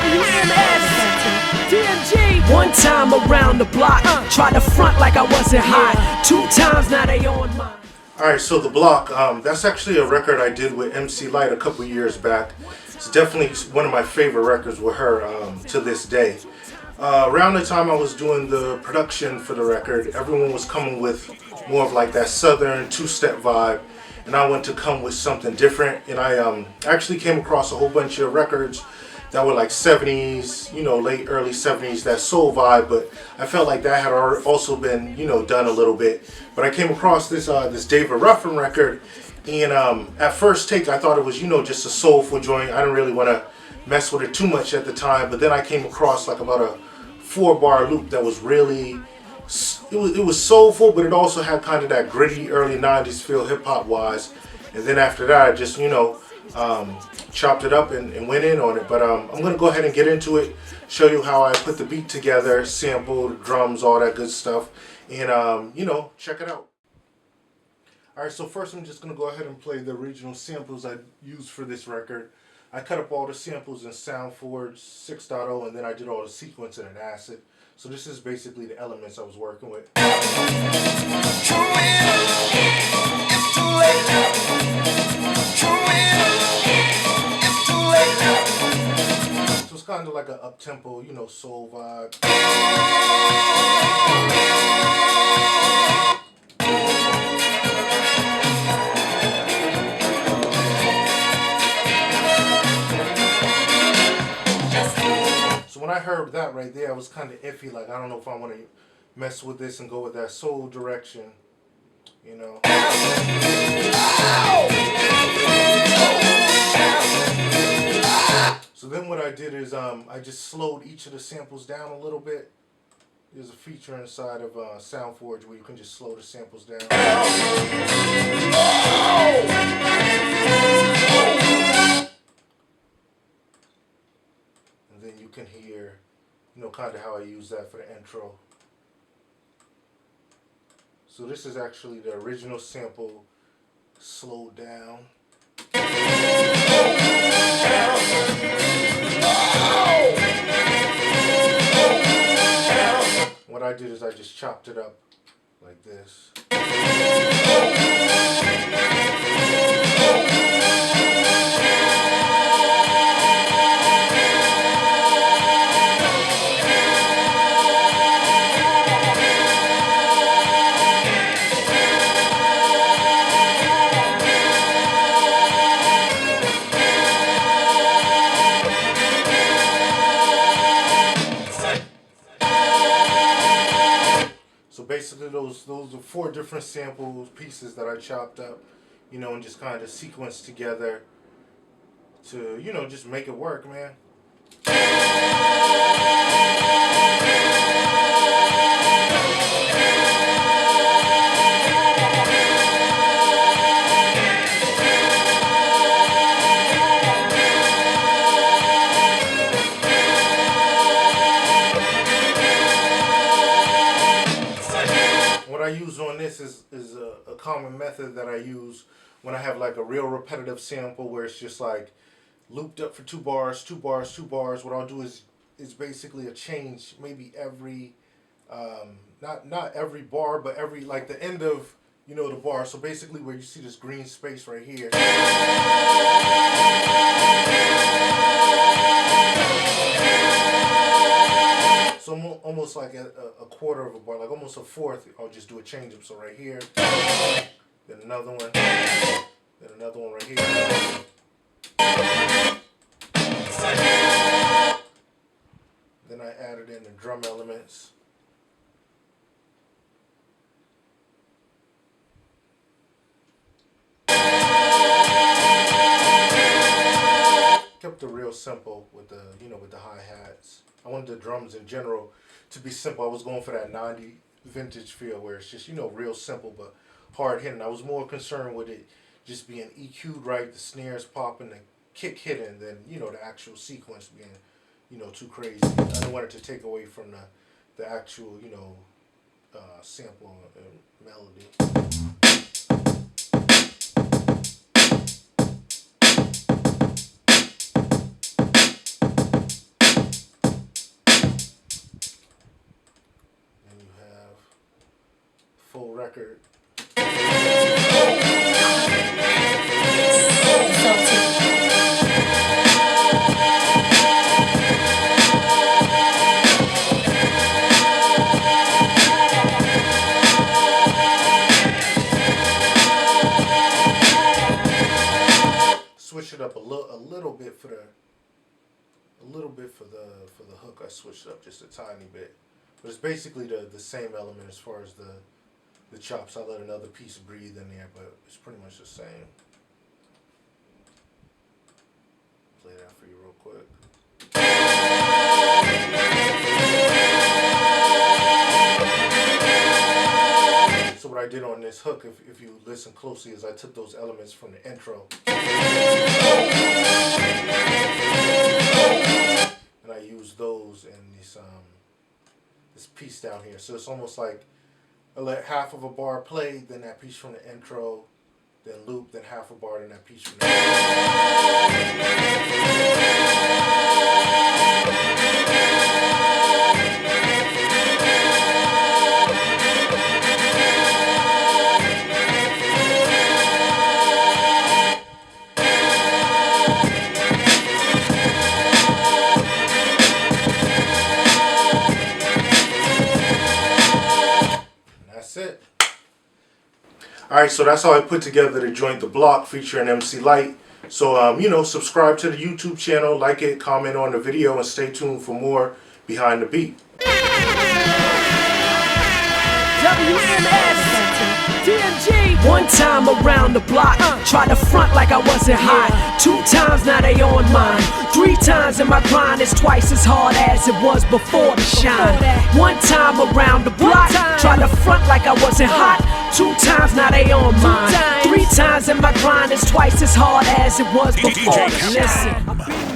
WMS DMG. One time around the block, tried to front like I wasn't hot. 2 times now they on mine. Alright, so The Block, that's actually a record I did with MC Lyte a couple years back. It's definitely one of my favorite records with her to this day. Around the time I was doing the production for the record, everyone was coming with more of like that southern two-step vibe, and I wanted to come with something different. And I actually came across a whole bunch of records that were like 70s, late early 70s, that soul vibe, but I felt like that had also been, done a little bit. But I came across this David Ruffin record, and at first take I thought it was, just a soulful joint. I didn't really want to mess with it too much at the time, but then I came across like about a 4-bar loop that was really, it was soulful, but it also had kind of that gritty early 90s feel hip hop wise. And then after that I just, chopped it up and went in on it. But I'm going to go ahead and get into it, show you how I put the beat together, sample, drums, all that good stuff, and check it out. Alright, so first I'm just going to go ahead and play the original samples I used for this record. I cut up all the samples in SoundForge 6.0, and then I did all the sequencing in Acid. So this is basically the elements I was working with. So it's kind of like an up-tempo, soul vibe. When I heard that right there, I was kind of iffy, like I don't know if I want to mess with this and go with that soul direction, So then what I did is I just slowed each of the samples down a little bit. There's a feature inside of SoundForge where you can just slow the samples down. And then you can hear, kind of how I use that for the intro. So this is actually the original sample slowed down. What I did is I just chopped it up like this. So basically those are 4 different sample pieces that I chopped up, and just kind of sequenced together to, just make it work, man. What I use on this is a common method that I use when I have like a real repetitive sample where it's just like looped up for 2 bars, 2 bars, 2 bars. What I'll do is basically a change maybe every not every bar, but every like the end of the bar. So basically where you see this green space right here. So almost like a quarter of a bar, like almost a fourth, I'll just do a change up. So right here, then another one, then another one right here. Then I added in the drum elements. Kept it real simple with the with the hi-hats. I wanted the drums in general to be simple. I was going for that 90 vintage feel where it's just real simple but hard hitting. I was more concerned with it just being EQ'd right, the snares popping, the kick hitting, than the actual sequence being too crazy. I didn't want it to take away from the actual sample and melody. record. Switch it up a little bit for the hook. I switched it up just a tiny bit, but it's basically the same element as far as the chops. I let another piece breathe in there, but it's pretty much the same. Play that for you real quick. So what I did on this hook, if you listen closely, is I took those elements from the intro and I used those in this piece down here. So it's almost like I let half of a bar play, then that piece from the intro, then loop, then half a bar, then that piece from the That's it. Alright, so that's how I put together the joint, The Block, featuring MC Lyte. So, subscribe to the YouTube channel, like it, comment on the video, and stay tuned for more Behind the Beat. WMS DMG. One time around the block, tried to front like I wasn't hot. 2 times, now they on mine. 3 times, and my grind is twice as hard as it was before the shine. 1 time around the block, tried to front like I wasn't hot. 2 times, now they on mine. 3 times, and my grind is twice as hard as it was before the shine. Listen.